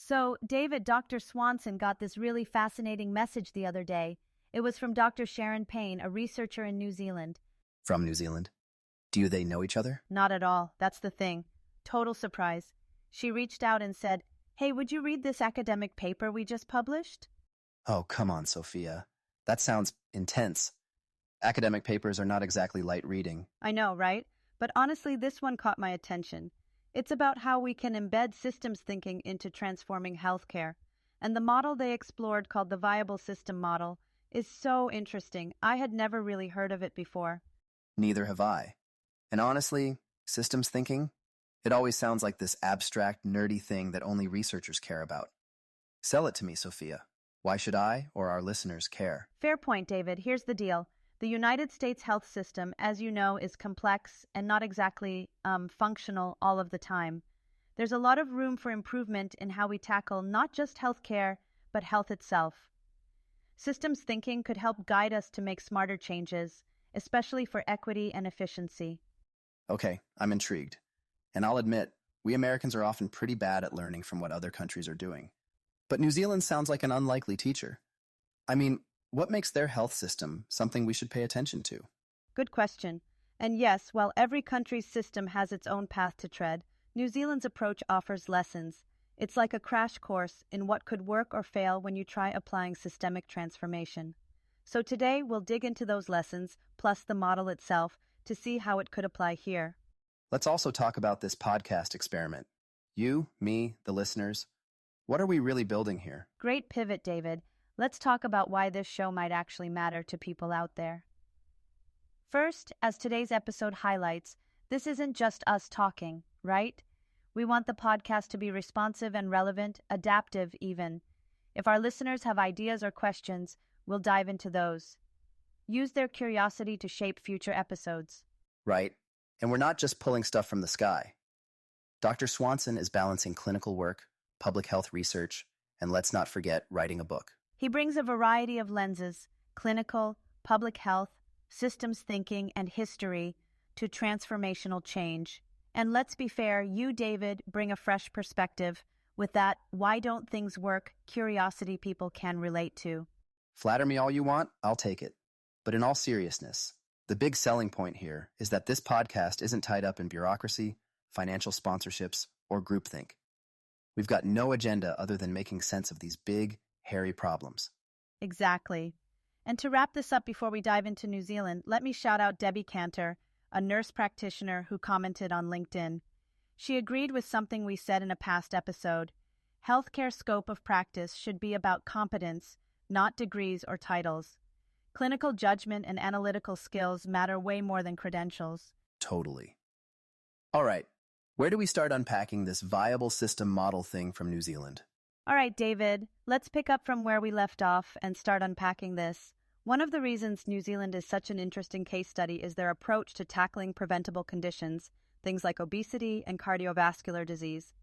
So, David, Dr. Swanson got this really fascinating message the other day. It was from Dr. Sharon Payne, a researcher in New Zealand. From New Zealand. Do they know each other? Not at all. That's the thing. Total surprise. She reached out and said, "Hey, would you read this academic paper we just published?" Oh, come on, Sophia. That sounds intense. Academic papers are not exactly light reading. I know, right? But honestly, this one caught my attention. It's about how we can embed systems thinking into transforming healthcare. And the model they explored, called the viable system model, is so interesting. I had never really heard of it before. Neither have I. And honestly, systems thinking? It always sounds like this abstract, nerdy thing that only researchers care about. Sell it to me, Sophia. Why should I or our listeners care? Fair point, David. Here's the deal. The United States health system, as you know, is complex and not exactly functional all of the time. There's a lot of room for improvement in how we tackle not just healthcare, but health itself. Systems thinking could help guide us to make smarter changes, especially for equity and efficiency. Okay, I'm intrigued. And I'll admit, we Americans are often pretty bad at learning from what other countries are doing. But New Zealand sounds like an unlikely teacher. I mean, what makes their health system something we should pay attention to? Good question. And yes, while every country's system has its own path to tread, New Zealand's approach offers lessons. It's like a crash course in what could work or fail when you try applying systemic transformation. So today, we'll dig into those lessons, plus the model itself, to see how it could apply here. Let's also talk about this podcast experiment. You, me, the listeners. What are we really building here? Great pivot, David. Let's talk about why this show might actually matter to people out there. First, as today's episode highlights, this isn't just us talking, right? We want the podcast to be responsive and relevant, adaptive even. If our listeners have ideas or questions, we'll dive into those. Use their curiosity to shape future episodes. Right. And we're not just pulling stuff from the sky. Dr. Swanson is balancing clinical work, public health research, and let's not forget writing a book. He brings a variety of lenses, clinical, public health, systems thinking, and history, to transformational change. And let's be fair, you, David, bring a fresh perspective with that "why don't things work" curiosity people can relate to. Flatter me all you want, I'll take it. But in all seriousness, the big selling point here is that this podcast isn't tied up in bureaucracy, financial sponsorships, or groupthink. We've got no agenda other than making sense of these big, hairy problems. Exactly. And to wrap this up before we dive into New Zealand, let me shout out Debbie Cantor, a nurse practitioner who commented on LinkedIn. She agreed with something we said in a past episode. Healthcare scope of practice should be about competence, not degrees or titles. Clinical judgment and analytical skills matter way more than credentials. Totally. All right, where do we start unpacking this viable system model thing from New Zealand? All right, David, let's pick up from where we left off and start unpacking this. One of the reasons New Zealand is such an interesting case study is their approach to tackling preventable conditions, things like obesity and cardiovascular disease.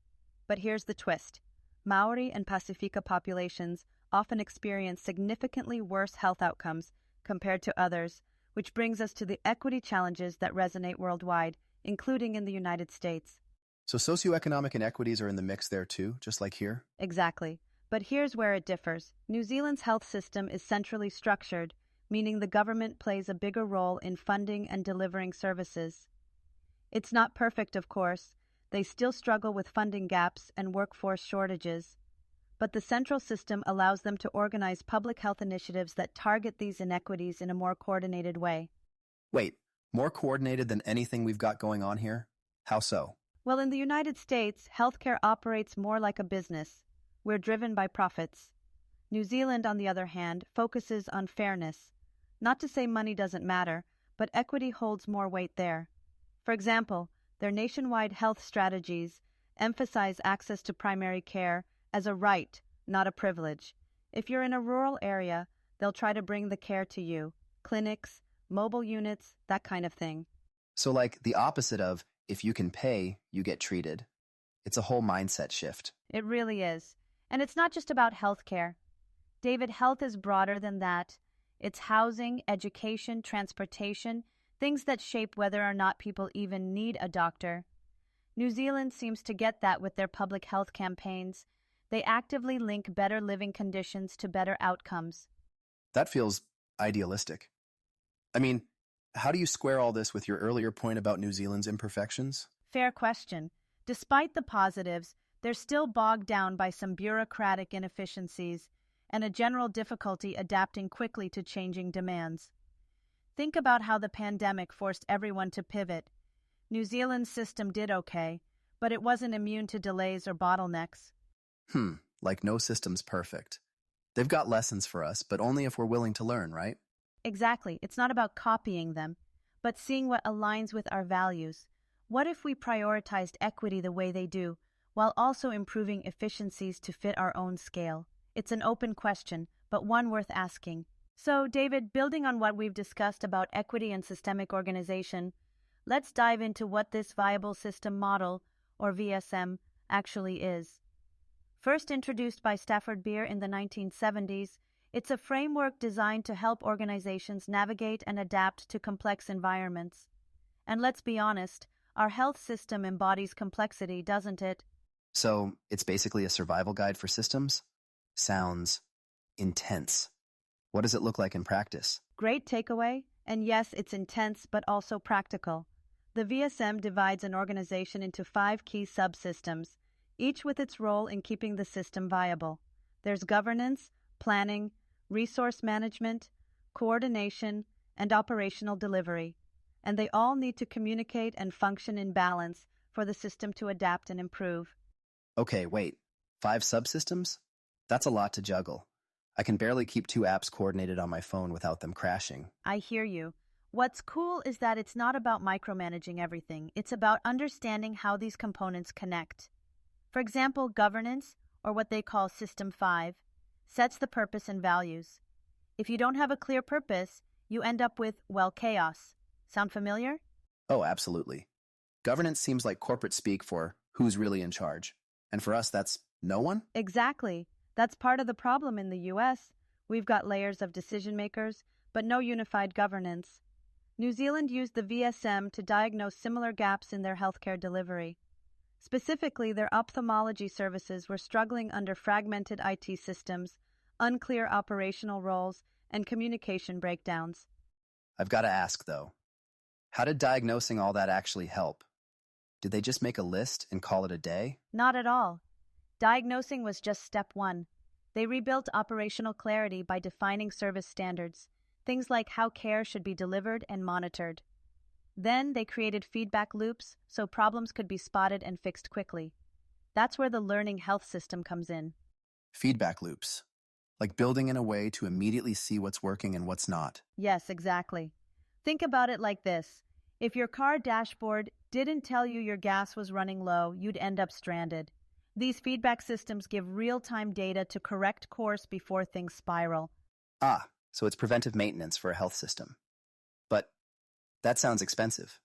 But here's the twist. Maori and Pasifika populations often experience significantly worse health outcomes compared to others, which brings us to the equity challenges that resonate worldwide, including in the United States. So socioeconomic inequities are in the mix there too, just like here? Exactly. But here's where it differs. New Zealand's health system is centrally structured, meaning the government plays a bigger role in funding and delivering services. It's not perfect, of course. They still struggle with funding gaps and workforce shortages. But the central system allows them to organize public health initiatives that target these inequities in a more coordinated way. Wait, more coordinated than anything we've got going on here? How so? Well, in the United States, healthcare operates more like a business. We're driven by profits. New Zealand, on the other hand, focuses on fairness. Not to say money doesn't matter, but equity holds more weight there. For example, their nationwide health strategies emphasize access to primary care as a right, not a privilege. If you're in a rural area, they'll try to bring the care to you. Clinics, mobile units, that kind of thing. So like the opposite of, if you can pay, you get treated. It's a whole mindset shift. It really is. And it's not just about healthcare. David, health is broader than that. It's housing, education, transportation, things that shape whether or not people even need a doctor. New Zealand seems to get that with their public health campaigns. They actively link better living conditions to better outcomes. That feels idealistic. I mean, how do you square all this with your earlier point about New Zealand's imperfections? Fair question. Despite the positives, they're still bogged down by some bureaucratic inefficiencies and a general difficulty adapting quickly to changing demands. Think about how the pandemic forced everyone to pivot. New Zealand's system did okay, but it wasn't immune to delays or bottlenecks. Like no system's perfect. They've got lessons for us, but only if we're willing to learn, right? Exactly. It's not about copying them, but seeing what aligns with our values. What if we prioritized equity the way they do, while also improving efficiencies to fit our own scale? It's an open question, but one worth asking. So, David, building on what we've discussed about equity and systemic organization, let's dive into what this viable system model, or VSM, actually is. First introduced by Stafford Beer in the 1970s, it's a framework designed to help organizations navigate and adapt to complex environments. And let's be honest, our health system embodies complexity, doesn't it? So, it's basically a survival guide for systems? Sounds intense. What does it look like in practice? Great takeaway, and yes, it's intense but also practical. The VSM divides an organization into 5 key subsystems, each with its role in keeping the system viable. There's governance, planning, resource management, coordination, and operational delivery, and they all need to communicate and function in balance for the system to adapt and improve. Okay, wait. 5 subsystems? That's a lot to juggle. I can barely keep 2 apps coordinated on my phone without them crashing. I hear you. What's cool is that it's not about micromanaging everything. It's about understanding how these components connect. For example, governance, or what they call System 5, sets the purpose and values. If you don't have a clear purpose, you end up with, well, chaos. Sound familiar? Oh, absolutely. Governance seems like corporate speak for who's really in charge. And for us, that's no one? Exactly. That's part of the problem in the US. We've got layers of decision makers, but no unified governance. New Zealand used the VSM to diagnose similar gaps in their healthcare delivery. Specifically, their ophthalmology services were struggling under fragmented IT systems, unclear operational roles, and communication breakdowns. I've got to ask, though, how did diagnosing all that actually help? Did they just make a list and call it a day? Not at all. Diagnosing was just step 1. They rebuilt operational clarity by defining service standards, things like how care should be delivered and monitored. Then they created feedback loops so problems could be spotted and fixed quickly. That's where the learning health system comes in. Feedback loops. Like building in a way to immediately see what's working and what's not. Yes, exactly. Think about it like this. If your car dashboard didn't tell you your gas was running low, you'd end up stranded. These feedback systems give real-time data to correct course before things spiral. Ah, so it's preventive maintenance for a health system. But that sounds expensive.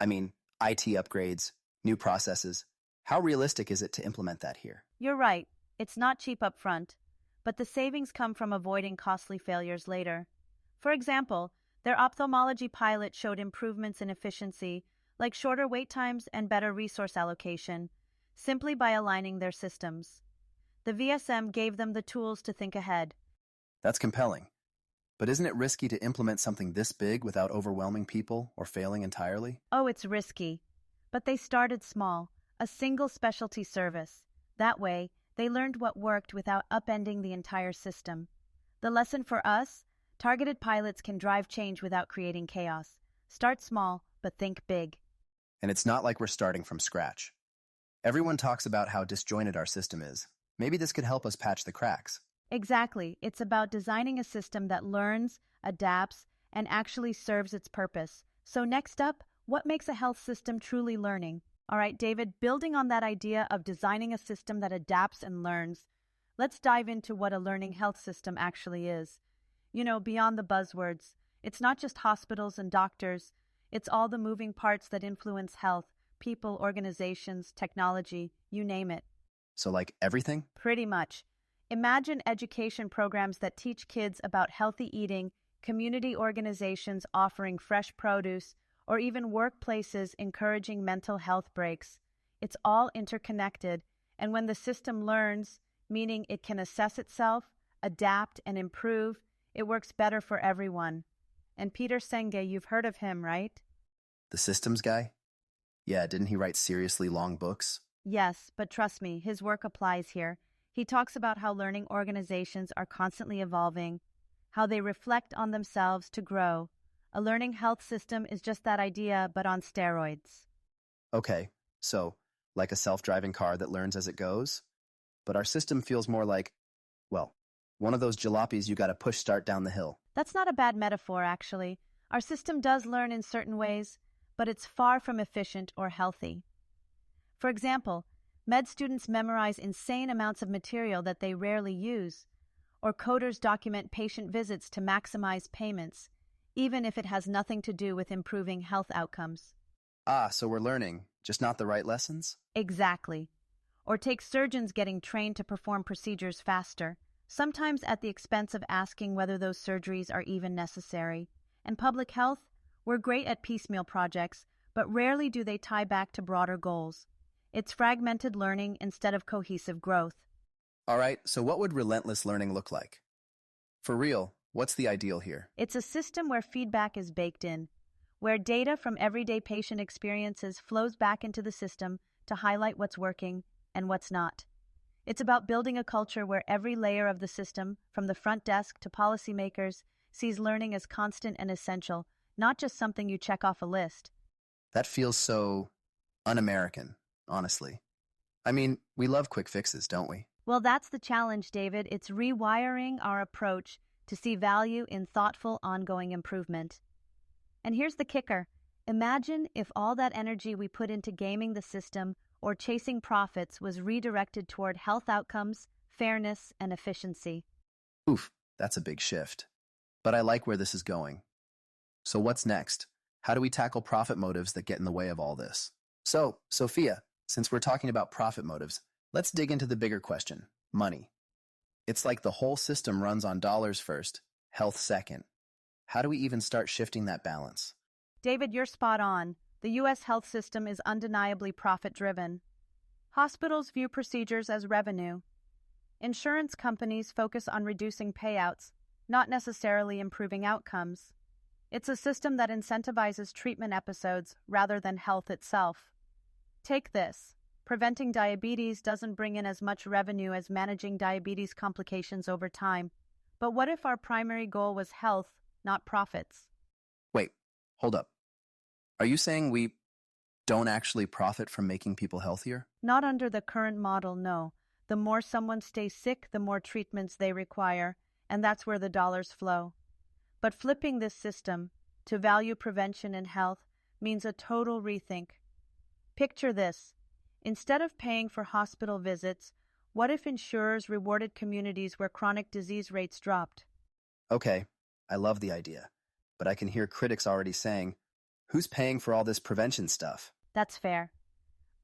I mean, IT upgrades, new processes. How realistic is it to implement that here? You're right. It's not cheap up front, but the savings come from avoiding costly failures later. For example, their ophthalmology pilot showed improvements in efficiency, like shorter wait times and better resource allocation, simply by aligning their systems. The VSM gave them the tools to think ahead. That's compelling. But isn't it risky to implement something this big without overwhelming people or failing entirely? Oh, it's risky. But they started small, a single specialty service. That way, they learned what worked without upending the entire system. The lesson for us? Targeted pilots can drive change without creating chaos. Start small, but think big. And it's not like we're starting from scratch. Everyone talks about how disjointed our system is. Maybe this could help us patch the cracks. Exactly. It's about designing a system that learns, adapts, and actually serves its purpose. So next up, what makes a health system truly learning? All right, David, building on that idea of designing a system that adapts and learns, let's dive into what a learning health system actually is. You know, beyond the buzzwords, it's not just hospitals and doctors, it's all the moving parts that influence health, people, organizations, technology, you name it. So like everything? Pretty much. Imagine education programs that teach kids about healthy eating, community organizations offering fresh produce, or even workplaces encouraging mental health breaks. It's all interconnected, and when the system learns, meaning it can assess itself, adapt, and improve. It works better for everyone. And Peter Senge, you've heard of him, right? The systems guy? Yeah, didn't he write seriously long books? Yes, but trust me, his work applies here. He talks about how learning organizations are constantly evolving, how they reflect on themselves to grow. A learning health system is just that idea, but on steroids. Okay, so, like a self-driving car that learns as it goes? But our system feels more like, well, one of those jalopies you gotta push start down the hill. That's not a bad metaphor, actually. Our system does learn in certain ways, but it's far from efficient or healthy. For example, med students memorize insane amounts of material that they rarely use, or coders document patient visits to maximize payments, even if it has nothing to do with improving health outcomes. Ah, so we're learning, just not the right lessons? Exactly. Or take surgeons getting trained to perform procedures faster, sometimes at the expense of asking whether those surgeries are even necessary. And public health, we're great at piecemeal projects, but rarely do they tie back to broader goals. It's fragmented learning instead of cohesive growth. All right, so what would relentless learning look like? For real, what's the ideal here? It's a system where feedback is baked in, where data from everyday patient experiences flows back into the system to highlight what's working and what's not. It's about building a culture where every layer of the system, from the front desk to policymakers, sees learning as constant and essential, not just something you check off a list. That feels so un-American, honestly. I mean, we love quick fixes, don't we? Well, that's the challenge, David. It's rewiring our approach to see value in thoughtful, ongoing improvement. And here's the kicker. Imagine if all that energy we put into gaming the system or chasing profits was redirected toward health outcomes, fairness, and efficiency. Oof, that's a big shift. But I like where this is going. So what's next? How do we tackle profit motives that get in the way of all this? So, Sophia, since we're talking about profit motives, let's dig into the bigger question, money. It's like the whole system runs on dollars first, health second. How do we even start shifting that balance? David, you're spot on. The U.S. health system is undeniably profit-driven. Hospitals view procedures as revenue. Insurance companies focus on reducing payouts, not necessarily improving outcomes. It's a system that incentivizes treatment episodes rather than health itself. Take this. Preventing diabetes doesn't bring in as much revenue as managing diabetes complications over time. But what if our primary goal was health, not profits? Wait, hold up. Are you saying we don't actually profit from making people healthier? Not under the current model, no. The more someone stays sick, the more treatments they require, and that's where the dollars flow. But flipping this system to value prevention and health means a total rethink. Picture this. Instead of paying for hospital visits, what if insurers rewarded communities where chronic disease rates dropped? Okay, I love the idea. But I can hear critics already saying, who's paying for all this prevention stuff? That's fair.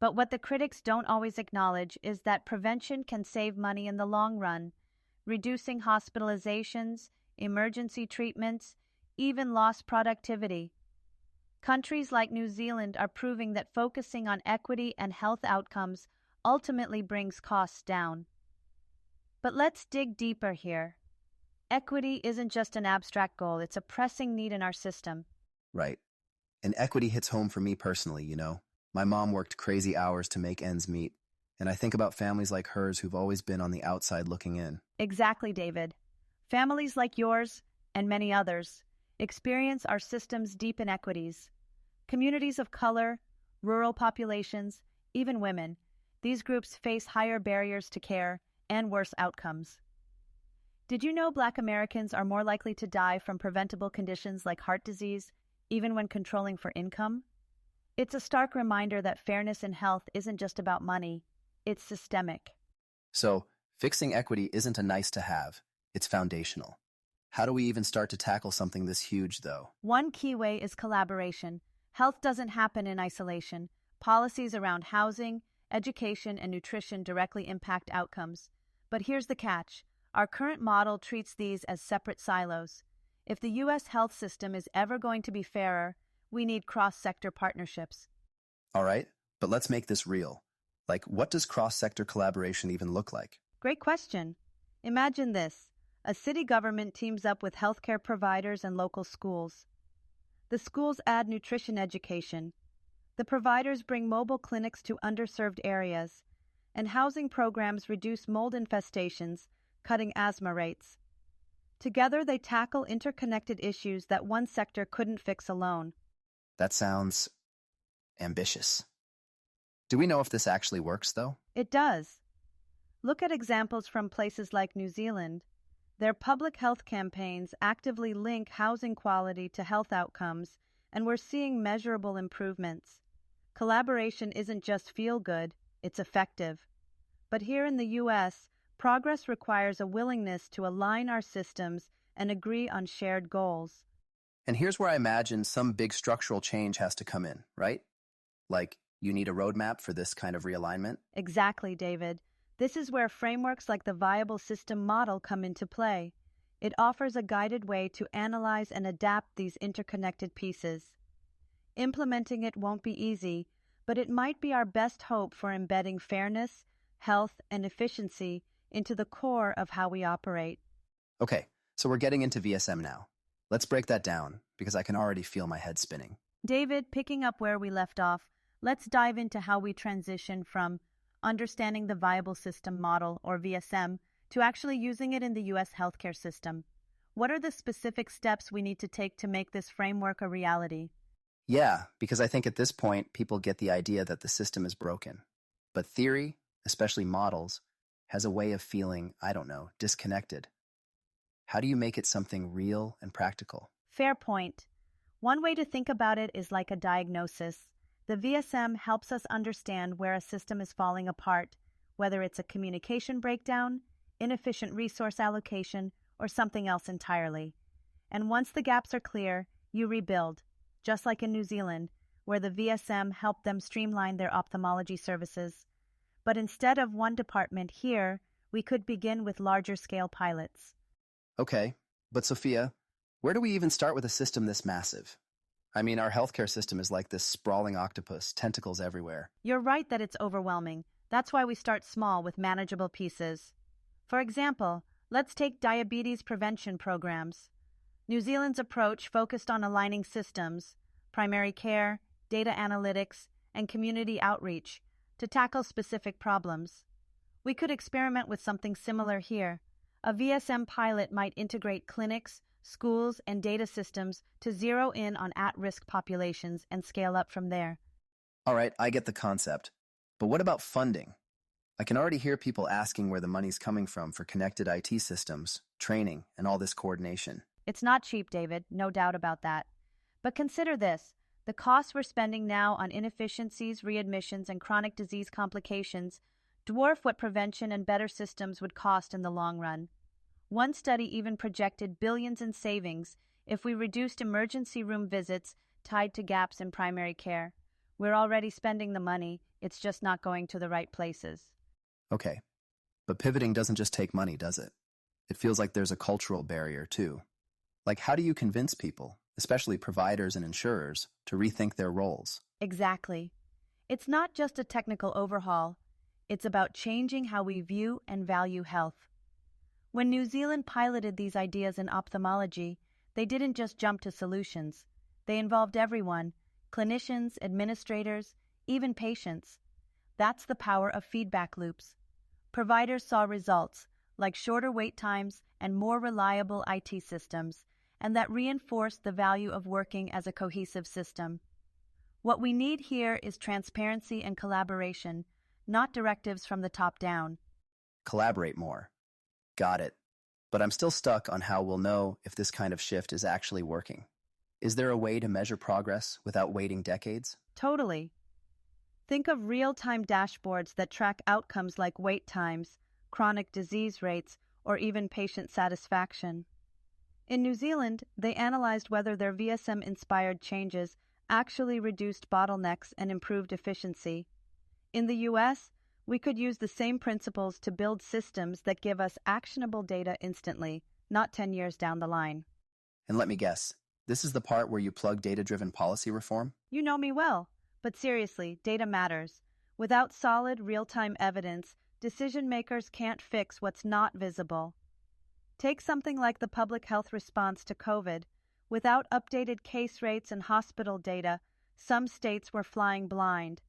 But what the critics don't always acknowledge is that prevention can save money in the long run, reducing hospitalizations, emergency treatments, even lost productivity. Countries like New Zealand are proving that focusing on equity and health outcomes ultimately brings costs down. But let's dig deeper here. Equity isn't just an abstract goal, it's a pressing need in our system. Right. And equity hits home for me personally, you know. My mom worked crazy hours to make ends meet, and I think about families like hers who've always been on the outside looking in. Exactly, David. Families like yours, and many others, experience our system's deep inequities. Communities of color, rural populations, even women, these groups face higher barriers to care and worse outcomes. Did you know Black Americans are more likely to die from preventable conditions like heart disease, even when controlling for income? It's a stark reminder that fairness in health isn't just about money, it's systemic. So, fixing equity isn't a nice to have, it's foundational. How do we even start to tackle something this huge, though? One key way is collaboration. Health doesn't happen in isolation. Policies around housing, education, and nutrition directly impact outcomes. But here's the catch. Our current model treats these as separate silos. If the U.S. health system is ever going to be fairer, we need cross-sector partnerships. All right, but let's make this real. Like, what does cross-sector collaboration even look like? Great question. Imagine this. A city government teams up with healthcare providers and local schools. The schools add nutrition education. The providers bring mobile clinics to underserved areas, and housing programs reduce mold infestations, cutting asthma rates. Together, they tackle interconnected issues that one sector couldn't fix alone. That sounds ambitious. Do we know if this actually works, though? It does. Look at examples from places like New Zealand. Their public health campaigns actively link housing quality to health outcomes, and we're seeing measurable improvements. Collaboration isn't just feel-good, it's effective. But here in the U.S., progress requires a willingness to align our systems and agree on shared goals. And here's where I imagine some big structural change has to come in, right? Like, you need a roadmap for this kind of realignment? Exactly, David. This is where frameworks like the Viable System model come into play. It offers a guided way to analyze and adapt these interconnected pieces. Implementing it won't be easy, but it might be our best hope for embedding fairness, health, and efficiency into the core of how we operate. Okay, so we're getting into VSM now. Let's break that down, because I can already feel my head spinning. David, picking up where we left off, let's dive into how we transition from understanding the Viable System model, or VSM, to actually using it in the U.S. healthcare system. What are the specific steps we need to take to make this framework a reality? Yeah, because I think at this point, people get the idea that the system is broken. But theory, especially models, has a way of feeling, I don't know, disconnected. How do you make it something real and practical? Fair point. One way to think about it is like a diagnosis. The VSM helps us understand where a system is falling apart, whether it's a communication breakdown, inefficient resource allocation, or something else entirely. And once the gaps are clear, you rebuild, just like in New Zealand, where the VSM helped them streamline their ophthalmology services. But instead of one department here, we could begin with larger-scale pilots. Okay, but Sophia, where do we even start with a system this massive? I mean, our healthcare system is like this sprawling octopus, tentacles everywhere. You're right that it's overwhelming. That's why we start small with manageable pieces. For example, let's take diabetes prevention programs. New Zealand's approach focused on aligning systems, primary care, data analytics, and community outreach to tackle specific problems. We could experiment with something similar here. A VSM pilot might integrate clinics, schools, and data systems to zero in on at-risk populations and scale up from there. All right, I get the concept. But what about funding? I can already hear people asking where the money's coming from for connected IT systems, training, and all this coordination. It's not cheap, David, no doubt about that. But consider this. The costs we're spending now on inefficiencies, readmissions, and chronic disease complications dwarf what prevention and better systems would cost in the long run. One study even projected billions in savings if we reduced emergency room visits tied to gaps in primary care. We're already spending the money, it's just not going to the right places. Okay, but pivoting doesn't just take money, does it? It feels like there's a cultural barrier, too. Like, how do you convince people, especially providers and insurers, to rethink their roles? Exactly. It's not just a technical overhaul. It's about changing how we view and value health. When New Zealand piloted these ideas in ophthalmology, they didn't just jump to solutions. They involved everyone, clinicians, administrators, even patients. That's the power of feedback loops. Providers saw results, like shorter wait times and more reliable IT systems, and that reinforced the value of working as a cohesive system. What we need here is transparency and collaboration, not directives from the top down. Collaborate more. Got it. But I'm still stuck on how we'll know if this kind of shift is actually working. Is there a way to measure progress without waiting decades? Totally. Think of real-time dashboards that track outcomes like wait times, chronic disease rates, or even patient satisfaction. In New Zealand, they analyzed whether their VSM-inspired changes actually reduced bottlenecks and improved efficiency. In the U.S., we could use the same principles to build systems that give us actionable data instantly, not 10 years down the line. And let me guess, this is the part where you plug data-driven policy reform? You know me well, but seriously, data matters. Without solid, real-time evidence, decision makers can't fix what's not visible. Take something like the public health response to COVID. Without updated case rates and hospital data, some states were flying blind.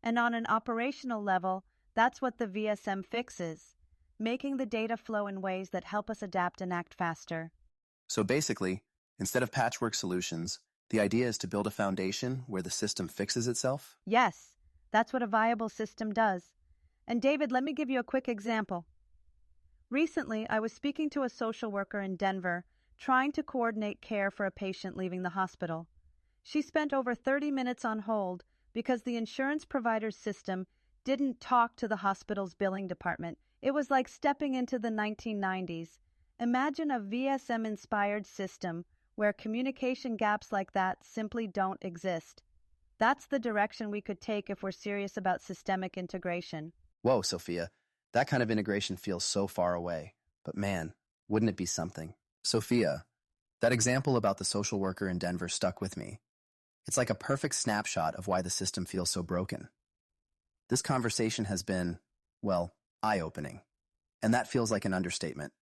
And on an operational level, that's what the VSM fixes, making the data flow in ways that help us adapt and act faster. So basically, instead of patchwork solutions, the idea is to build a foundation where the system fixes itself? Yes, that's what a viable system does. And David, let me give you a quick example. Recently, I was speaking to a social worker in Denver, trying to coordinate care for a patient leaving the hospital. She spent over 30 minutes on hold because the insurance provider's system didn't talk to the hospital's billing department. It was like stepping into the 1990s. Imagine a VSM-inspired system where communication gaps like that simply don't exist. That's the direction we could take if we're serious about systemic integration. Whoa, Sophia, that kind of integration feels so far away. But man, wouldn't it be something? Sophia, that example about the social worker in Denver stuck with me. It's like a perfect snapshot of why the system feels so broken. This conversation has been, well, eye-opening. And that feels like an understatement.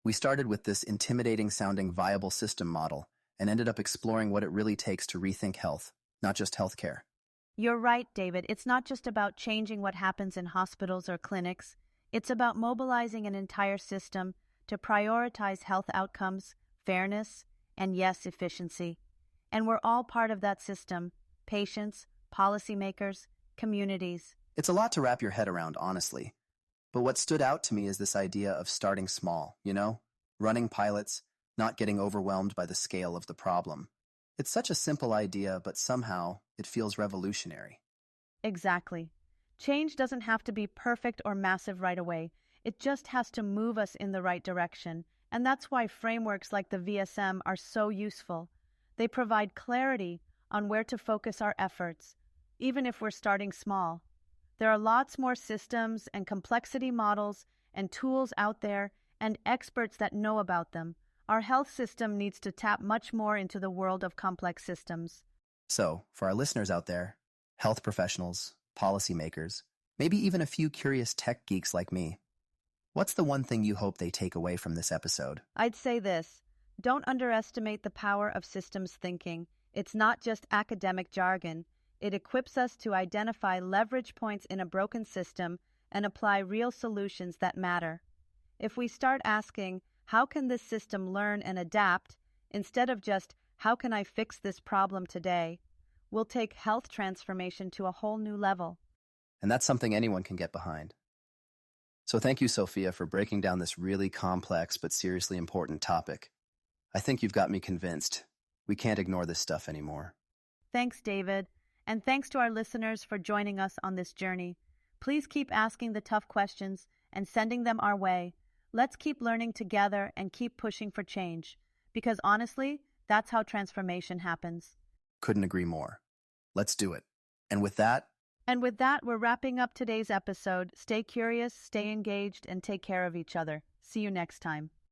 We started with this intimidating-sounding viable system model and ended up exploring what it really takes to rethink health, not just healthcare. You're right, David. It's not just about changing what happens in hospitals or clinics. It's about mobilizing an entire system to prioritize health outcomes, fairness, and yes, efficiency. And we're all part of that system: patients, policymakers, communities. It's a lot to wrap your head around, honestly. But what stood out to me is this idea of starting small, running pilots, not getting overwhelmed by the scale of the problem. It's such a simple idea, but somehow it feels revolutionary. Exactly. Change doesn't have to be perfect or massive right away. It just has to move us in the right direction. And that's why frameworks like the VSM are so useful. They provide clarity on where to focus our efforts, even if we're starting small. There are lots more systems and complexity models and tools out there and experts that know about them. Our health system needs to tap much more into the world of complex systems. So, for our listeners out there, health professionals, policymakers, maybe even a few curious tech geeks like me, what's the one thing you hope they take away from this episode? I'd say this: don't underestimate the power of systems thinking. It's not just academic jargon. It equips us to identify leverage points in a broken system and apply real solutions that matter. If we start asking, how can this system learn and adapt, instead of just, how can I fix this problem today, we'll take health transformation to a whole new level. And that's something anyone can get behind. So thank you, Sophia, for breaking down this really complex but seriously important topic. I think you've got me convinced. We can't ignore this stuff anymore. Thanks, David. And thanks to our listeners for joining us on this journey. Please keep asking the tough questions and sending them our way. Let's keep learning together and keep pushing for change. Because honestly, that's how transformation happens. Couldn't agree more. Let's do it. And with that, we're wrapping up today's episode. Stay curious, stay engaged, and take care of each other. See you next time.